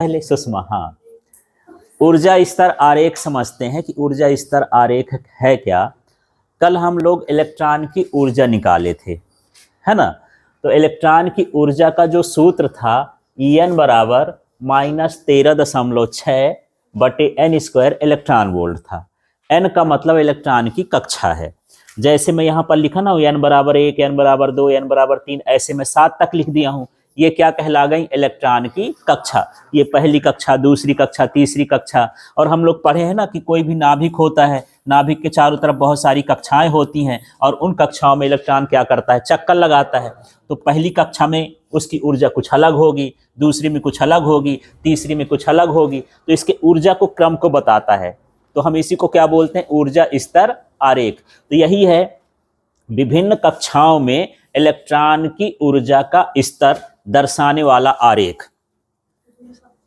पहले सुषमा, हाँ, ऊर्जा स्तर आरेख समझते हैं कि ऊर्जा स्तर आरेख है क्या। कल हम लोग इलेक्ट्रॉन की ऊर्जा निकाले थे, है ना। तो इलेक्ट्रॉन की ऊर्जा का जो सूत्र था En बराबर -13.6 बटे n स्क्वायर इलेक्ट्रॉन वोल्ट था। n का मतलब इलेक्ट्रॉन की कक्षा है। जैसे मैं यहाँ पर लिखा ना, n बराबर 1, n बराबर 2, n बराबर 3, ऐसे मैं 7 तक लिख दिया हूँ। ये क्या कहला गई? इलेक्ट्रॉन की कक्षा। ये पहली कक्षा, दूसरी कक्षा, तीसरी कक्षा। और हम लोग पढ़े हैं ना कि कोई भी नाभिक होता है, नाभिक के चारों तरफ बहुत सारी कक्षाएं होती हैं और उन कक्षाओं में इलेक्ट्रॉन क्या करता है? चक्कर लगाता है। तो पहली कक्षा में उसकी ऊर्जा कुछ अलग होगी, दूसरी में कुछ अलग होगी, तीसरी में कुछ अलग होगी। तो इसके ऊर्जा को क्रम को बताता है। तो हम इसी को क्या बोलते हैं? ऊर्जा स्तर आरेख। तो यही है विभिन्न कक्षाओं में इलेक्ट्रॉन की ऊर्जा का स्तर दर्शाने वाला आरेख।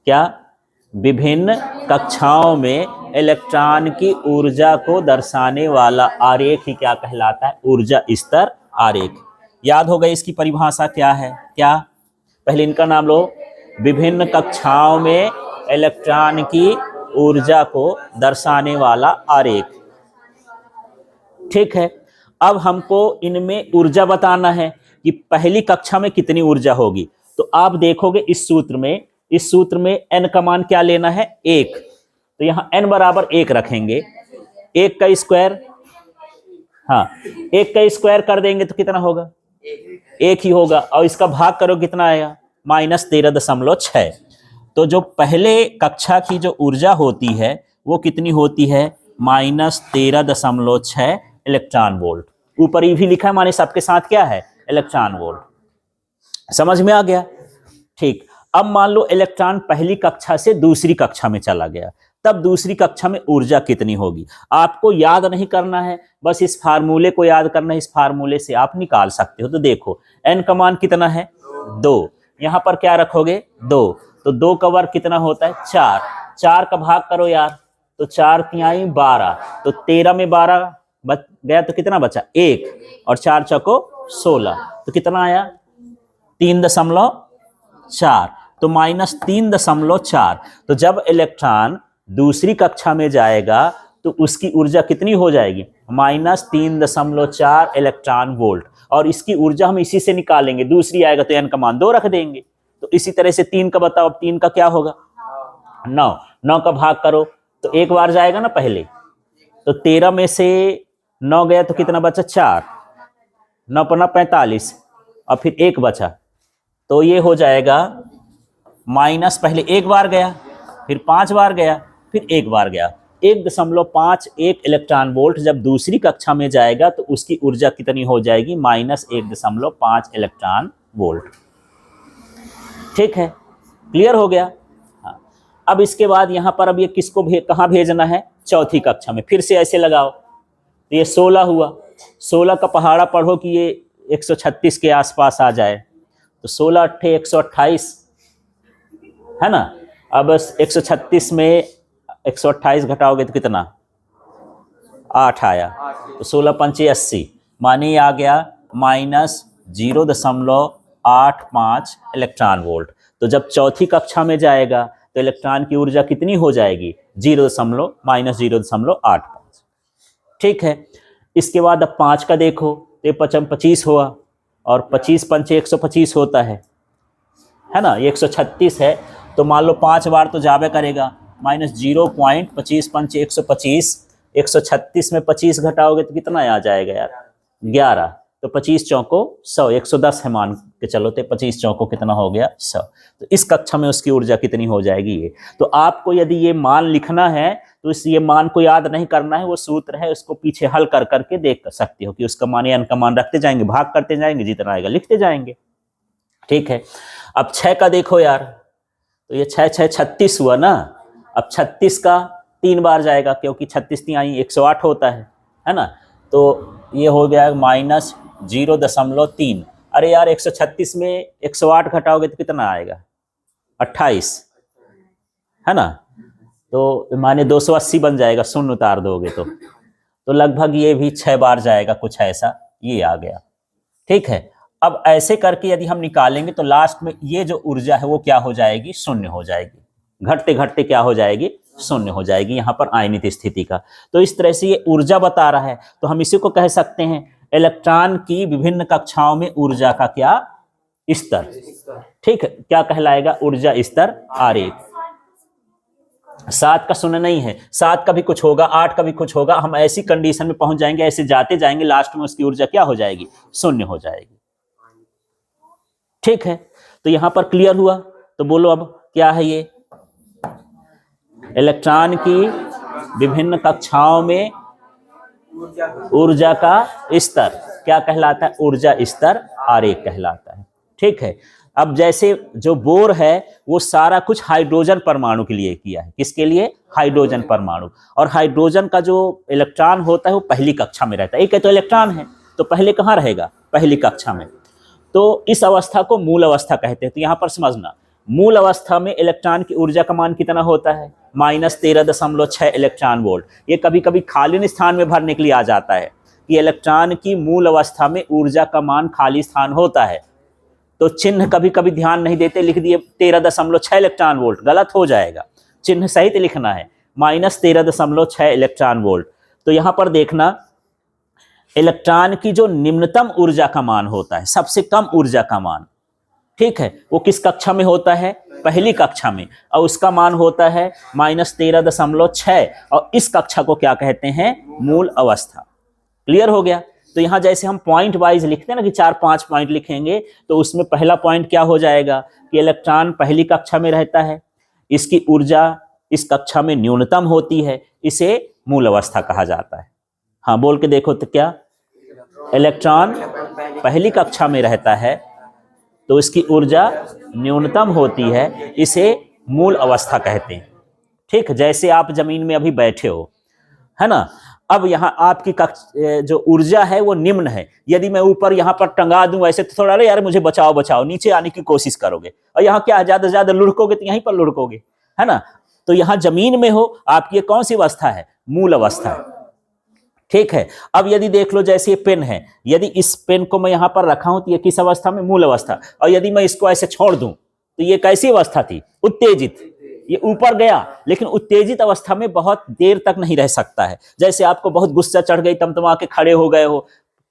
क्या? विभिन्न कक्षाओं में इलेक्ट्रॉन की ऊर्जा को दर्शाने वाला आरेख ही क्या कहलाता है? ऊर्जा स्तर आरेख। याद हो गई इसकी परिभाषा क्या है? क्या? पहले इनका नाम लो। विभिन्न कक्षाओं में इलेक्ट्रॉन की ऊर्जा को दर्शाने वाला आरेख। ठीक है। अब हमको इनमें ऊर्जा बताना है कि पहली कक्षा में कितनी ऊर्जा होगी। तो आप देखोगे इस सूत्र में n का मान क्या लेना है? 1। तो यहां n बराबर 1 रखेंगे। 1 का स्क्वायर, हाँ, 1 का स्क्वायर कर देंगे तो कितना होगा? 1 ही होगा। और इसका भाग करो, कितना आएगा? -13.6। तो जो पहले कक्षा की जो ऊर्जा होती है वो कितनी होती है? -13.6 इलेक्ट्रॉन वोल्ट। ऊपर ये भी लिखा है, माने सबके साथ क्या है? Electron volt. समझ में आ गया? ठीक। अब मान लो इलेक्ट्रॉन पहली कक्षा से दूसरी कक्षा में चला गया, तब दूसरी कक्षा में ऊर्जा कितनी होगी? आपको याद नहीं करना है, बस इस फार्मूले को याद करना है। इस फार्मूले से आप निकाल सकते हो। तो देखो n का मान कितना है? 2। यहां पर क्या रखोगे? 2। तो 2 का वर्ग कितना होता है? 4। 4 का भाग करो यार, तो 4 तिहाई 12। तो 13 में 12 बच गया तो कितना बचा? 1। और 4 चौको 16। तो कितना आया? 3.4। तो -3.4। तो जब इलेक्ट्रॉन दूसरी कक्षा में जाएगा तो उसकी ऊर्जा कितनी हो जाएगी? -3.4 इलेक्ट्रॉन वोल्ट। और इसकी ऊर्जा हम इसी से निकालेंगे। दूसरी आएगा तो n का मान 2 रख देंगे। तो इसी तरह से 3 का बताओ। अब 3 का क्या होगा? 9। 9 का भाग करो तो एक बार जाएगा ना पहले। तो 13 में से 9 गया तो कितना बचा? 4। 9 पन्ना 45 और फिर 1 बचा। तो ये हो जाएगा माइनस, पहले एक बार गया, फिर 5 बार गया, फिर 1 बार गया। 1.51 इलेक्ट्रॉन वोल्ट जब दूसरी कक्षा में जाएगा तो उसकी ऊर्जा कितनी हो जाएगी? -1.5 इलेक्ट्रॉन वोल्ट। ठीक है, क्लियर हो गया? हाँ। अब इसके बाद यहाँ पर अब ये किसको कहाँ भेजना है? चौथी कक्षा में। फिर से ऐसे लगाओ तो ये 16 हुआ। 16 का पहाड़ा पढ़ो कि ये 136 के आसपास आ जाए। तो 16 अट्ठे 128, है ना। अब 136 में 128 घटाओगे तो कितना? 8 आया। तो 16 पंचे 80, माने आ गया -0.85 इलेक्ट्रॉन वोल्ट। तो जब चौथी कक्षा में जाएगा तो इलेक्ट्रॉन की ऊर्जा कितनी हो जाएगी? -0.85। ठीक है। इसके बाद अब 5 का देखो तो ये 25 हुआ और 25 पंचे 125 होता है ना। ये 136 है तो मान लो 5 बार तो जावे करेगा। -0.25 पंचे 125। 136 में 25 घटाओगे तो कितना आ जाएगा यार? 11। तो 25 चौको 100, 110 है मान के चलो। तो 25 चौको कितना हो गया? 100। तो इस कक्षा में उसकी ऊर्जा कितनी हो जाएगी? ये तो आपको यदि ये मान लिखना है तो इस ये मान को याद नहीं करना है। वो सूत्र है, उसको पीछे हल कर करके देख सकते हो कि उसका मान n का मान रखते जाएंगे, भाग करते जाएंगे, जितना आएगा लिखते जाएंगे। ठीक है। अब 6 का देखो यार, तो ये 6 6 36 हुआ ना। अब 36 का 3 बार जाएगा क्योंकि 36 तिहाई 108 होता है ना। तो ये हो गया -0.3। अरे यार 136 में 108 घटाओगे तो कितना आएगा? 28, है ना। तो माने 280 बन जाएगा, शून्य उतार दोगे तो लगभग ये भी 6 बार जाएगा, कुछ ऐसा ये आ गया। ठीक है। अब ऐसे करके यदि हम निकालेंगे तो लास्ट में ये जो ऊर्जा है वो क्या हो जाएगी? शून्य हो जाएगी। घटते घटते क्या हो जाएगी, शून्य हो जाएगी यहाँ पर आयनित स्थिति का। तो इस तरह से ये ऊर्जा बता रहा है। तो हम इसी को कह सकते हैं इलेक्ट्रॉन की विभिन्न कक्षाओं में ऊर्जा का क्या स्तर, ठीक है, क्या कहलाएगा, ऊर्जा स्तर आरेख। 7 का शून्य नहीं है, 7 का भी कुछ होगा, 8 का भी कुछ होगा, हम ऐसी कंडीशन में पहुंच जाएंगे, ऐसे जाते जाएंगे, लास्ट में उसकी ऊर्जा क्या हो जाएगी, शून्य हो जाएगी। ठीक है, तो यहां पर क्लियर हुआ। तो बोलो अब क्या है ये, इलेक्ट्रॉन की विभिन्न कक्षाओं में ऊर्जा का स्तर क्या कहलाता है, ऊर्जा स्तर आरेख कहलाता है। ठीक है, अब जैसे जो बोर है वो सारा कुछ हाइड्रोजन परमाणु के लिए किया है, किसके लिए, हाइड्रोजन परमाणु। और हाइड्रोजन का जो इलेक्ट्रॉन होता है वो पहली कक्षा में रहता है, एक है तो इलेक्ट्रॉन है तो पहले कहाँ रहेगा, पहली कक्षा में। तो इस अवस्था को मूल अवस्था कहते हैं। तो यहाँ पर समझना, मूल अवस्था में इलेक्ट्रॉन की ऊर्जा का मान कितना होता है, -13.6 इलेक्ट्रॉन वोल्ट। ये कभी कभी खाली स्थान में भरने के लिए आ जाता है कि इलेक्ट्रॉन की मूल अवस्था में ऊर्जा का मान खाली स्थान होता है, तो चिन्ह कभी कभी ध्यान नहीं देते, लिख दिए 13.6 इलेक्ट्रॉन वोल्ट, गलत हो जाएगा, चिन्ह सहित लिखना है -13.6 इलेक्ट्रॉन वोल्ट। तो यहाँ पर देखना, इलेक्ट्रॉन की जो निम्नतम ऊर्जा का मान होता है, सबसे कम ऊर्जा का मान, ठीक है, वो किस कक्षा में होता है, पहली कक्षा में, और उसका मान होता है -13.6, और इस कक्षा को क्या कहते हैं, मूल अवस्था। क्लियर हो गया। तो यहां जैसे हम पॉइंट वाइज लिखते हैं ना कि 4-5 पॉइंट लिखेंगे, तो उसमें पहला पॉइंट क्या हो जाएगा कि इलेक्ट्रॉन पहली कक्षा में रहता है, इसकी ऊर्जा इस कक्षा में न्यूनतम होती है, इसे मूल अवस्था कहा जाता है। हाँ बोल के देखो तो क्या, इलेक्ट्रॉन पहली कक्षा में रहता है तो इसकी ऊर्जा न्यूनतम होती है, इसे मूल अवस्था कहते हैं। ठीक, जैसे आप जमीन में अभी बैठे हो, है ना, अब यहाँ आपकी जो ऊर्जा है वो निम्न है, यदि मैं ऊपर यहाँ पर टंगा दूं ऐसे तो थोड़ा, अरे यार मुझे बचाओ बचाओ, नीचे आने की कोशिश करोगे, और यहाँ क्या ज्यादा से ज्यादा लुढ़कोगे तो यहीं पर लुढ़कोगे, है ना। तो यहाँ जमीन में हो, आपकी ये कौन सी अवस्था है, मूल अवस्था है। ठीक है, अब यदि देख लो जैसे ये पेन है, यदि इस पेन को मैं यहाँ पर रखा हूं तो ये किस अवस्था में, मूल अवस्था, और यदि मैं इसको ऐसे छोड़ दूं तो ये कैसी अवस्था थी, उत्तेजित, ये ऊपर गया, लेकिन उत्तेजित अवस्था में बहुत देर तक नहीं रह सकता है। जैसे आपको बहुत गुस्सा चढ़ गई, तमतमा के खड़े हो गए हो,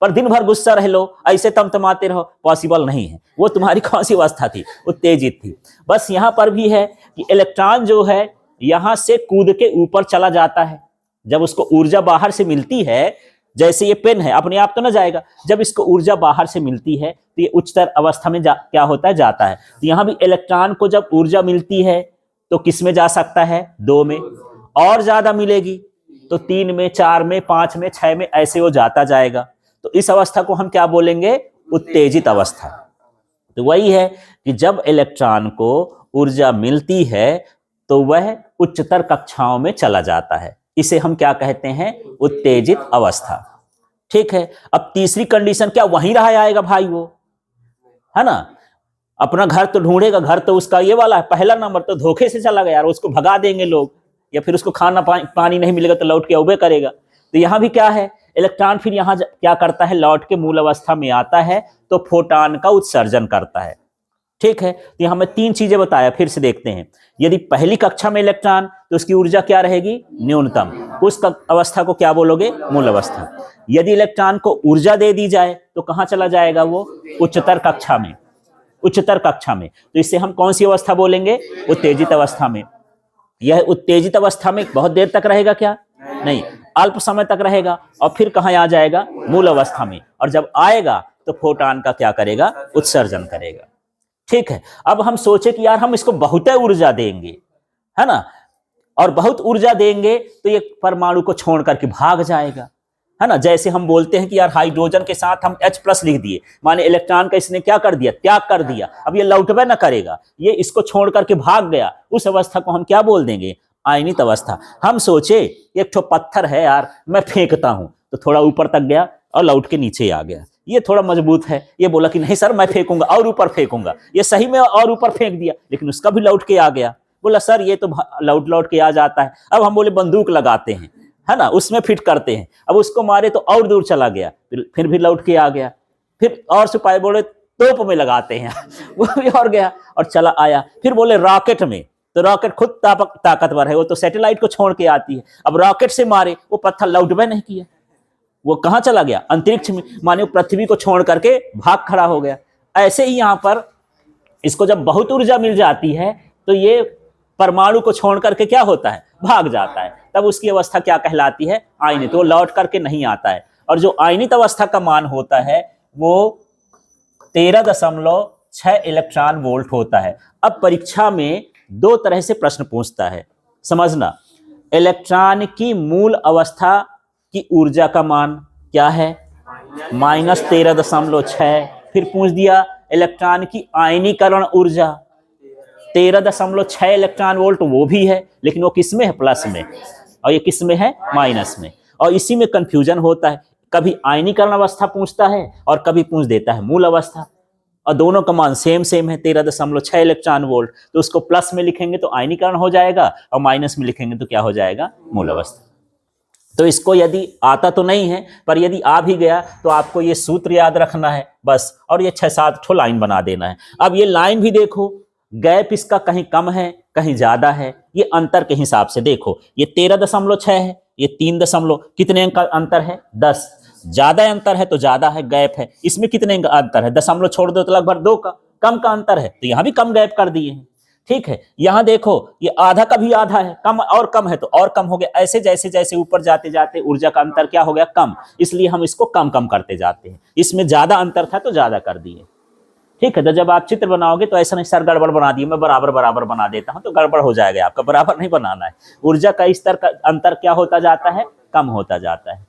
पर दिन भर गुस्सा रह लो, ऐसे तमतमाते रहो, पॉसिबल नहीं है। वो तुम्हारी कौन सी अवस्था थी, उत्तेजित थी। बस यहाँ पर भी है कि इलेक्ट्रॉन जो है यहाँ से कूद के ऊपर चला जाता है, जब उसको ऊर्जा बाहर से मिलती है, जैसे ये पेन है अपने आप तो ना जाएगा, जब इसको ऊर्जा बाहर से मिलती है तो ये उच्चतर अवस्था में क्या होता है, जाता है। तो यहाँ भी इलेक्ट्रॉन को जब ऊर्जा मिलती है तो किस में जा सकता है, 2 में, और ज्यादा मिलेगी तो 3 में, 4 में, 5 में, 6 में, ऐसे वो जाता जाएगा। तो इस अवस्था को हम क्या बोलेंगे, उत्तेजित अवस्था। तो वही है कि जब इलेक्ट्रॉन को ऊर्जा मिलती है तो वह उच्चतर कक्षाओं में चला जाता है, इसे हम क्या कहते हैं, उत्तेजित अवस्था। ठीक है, अब तीसरी कंडीशन क्या, वहीं रहा आएगा भाई वो, है ना, अपना घर तो ढूंढेगा, घर तो उसका ये वाला है, पहला नंबर तो धोखे से चला गया, उसको भगा देंगे लोग, या फिर उसको खाना पानी नहीं मिलेगा तो लौट के उबे करेगा। तो यहाँ भी क्या है, इलेक्ट्रॉन फिर यहाँ क्या करता है, लौट के मूल अवस्था में आता है तो फोटॉन का उत्सर्जन करता है। ठीक है, तो यहाँ मैं 3 चीजें बताया, फिर से देखते हैं। यदि पहली कक्षा में इलेक्ट्रॉन तो उसकी ऊर्जा क्या रहेगी, न्यूनतम, उस अवस्था को क्या बोलोगे, मूल अवस्था। यदि इलेक्ट्रॉन को ऊर्जा दे दी जाए तो कहाँ चला जाएगा वो, उच्चतर कक्षा में, उच्चतर कक्षा में। तो इससे हम कौन सी अवस्था बोलेंगे, उत्तेजित अवस्था में। यह उत्तेजित अवस्था में बहुत देर तक रहेगा क्या, नहीं, अल्प समय तक रहेगा, और फिर कहाँ आ जाएगा, मूल अवस्था में, और जब आएगा तो फोटॉन का क्या करेगा, उत्सर्जन करेगा। ठीक है, अब हम सोचे कि यार हम इसको बहुत ऊर्जा देंगे, है ना, और बहुत ऊर्जा देंगे तो ये परमाणु को छोड़ करके भाग जाएगा, है ना। जैसे हम बोलते हैं कि यार हाइड्रोजन के साथ हम H+ लिख दिए, माने इलेक्ट्रॉन का इसने क्या कर दिया, त्याग कर दिया, अब ये लौटबे ना करेगा, ये इसको छोड़ करके भाग गया, उस अवस्था को हम क्या बोल देंगे, आयनित अवस्था। हम सोचे एक ठो पत्थर है यार, मैं फेंकता हूं, तो थोड़ा ऊपर तक गया और लौट के नीचे आ गया, ये थोड़ा मजबूत है, ये बोला कि नहीं सर मैं फेंकूंगा और ऊपर फेंकूंगा, ये सही में और ऊपर फेंक दिया, लेकिन उसका भी लौट के आ गया, बोला सर ये तो लौट के आ जाता है। अब हम बोले बंदूक लगाते हैं, है ना, उसमें फिट करते हैं, अब उसको मारे तो और दूर चला गया, फिर भी लौट के आ गया, फिर और सिपाही बोले तोप में लगाते हैं वो भी और गया और चला आया, फिर बोले रॉकेट में, तो रॉकेट खुद ताकतवर है, वो तो सैटेलाइट को छोड़ के आती है। अब रॉकेट से मारे वो पत्थर लौटबे नहीं किया, वो कहां चला गया? अंतरिक्ष में, माने पृथ्वी को छोड़ करके भाग खड़ा हो गया। ऐसे ही यहां पर इसको जब बहुत ऊर्जा मिल जाती है तो ये परमाणु को छोड़ करके क्या होता है? भाग जाता है। तब उसकी अवस्था क्या कहलाती है? आयनित। वो लौट करके नहीं आता है। और जो आयनित अवस्था का मान होता है वो 13.6 इलेक्ट्रॉन वोल्ट होता है। अब परीक्षा में दो तरह से प्रश्न पूछता है, समझना। इलेक्ट्रॉन की मूल अवस्था की ऊर्जा का मान क्या है? -13.6। फिर पूछ दिया इलेक्ट्रॉन की आयनीकरण ऊर्जा 13.6 इलेक्ट्रॉन वोल्ट, वो भी है, लेकिन वो किस में है? प्लस में। और ये किस में है? माइनस में। और इसी में कंफ्यूजन होता है, कभी आयनीकरण अवस्था पूछता है और कभी पूछ देता है मूल अवस्था, और दोनों का मान सेम सेम है 13.6 इलेक्ट्रॉन वोल्ट। तो उसको प्लस में लिखेंगे तो आयनीकरण हो जाएगा और माइनस में लिखेंगे तो क्या हो जाएगा? मूल अवस्था। तो इसको यदि आता तो नहीं है, पर यदि आ भी गया तो आपको ये सूत्र याद रखना है बस, और ये 6-7 ठो लाइन बना देना है। अब ये लाइन भी देखो, गैप इसका कहीं कम है कहीं ज्यादा है, ये अंतर के हिसाब से देखो। ये 13.6 है, ये 3 कितने अंक का अंतर है? 10। ज्यादा अंतर है तो ज्यादा है, गैप है। इसमें कितने का अंतर है? दशमलव छोड़ दो तो लगभग 2 का। कम का अंतर है तो यहां भी कम गैप कर दिए हैं, ठीक है। यहां देखो ये आधा का भी आधा है, कम और कम है तो और कम हो गया। ऐसे जैसे जैसे ऊपर जाते जाते ऊर्जा का अंतर क्या हो गया? कम। इसलिए हम इसको कम कम करते जाते हैं। इसमें ज्यादा अंतर था तो ज्यादा कर दिए, ठीक है। तो जब आप चित्र बनाओगे तो ऐसा नहीं सर गड़बड़ बना दिए, मैं बराबर बराबर बना देता हूं, तो गड़बड़ हो जाएगा आपका। बराबर नहीं बनाना है। ऊर्जा का स्तर का अंतर क्या होता जाता है? कम होता जाता है।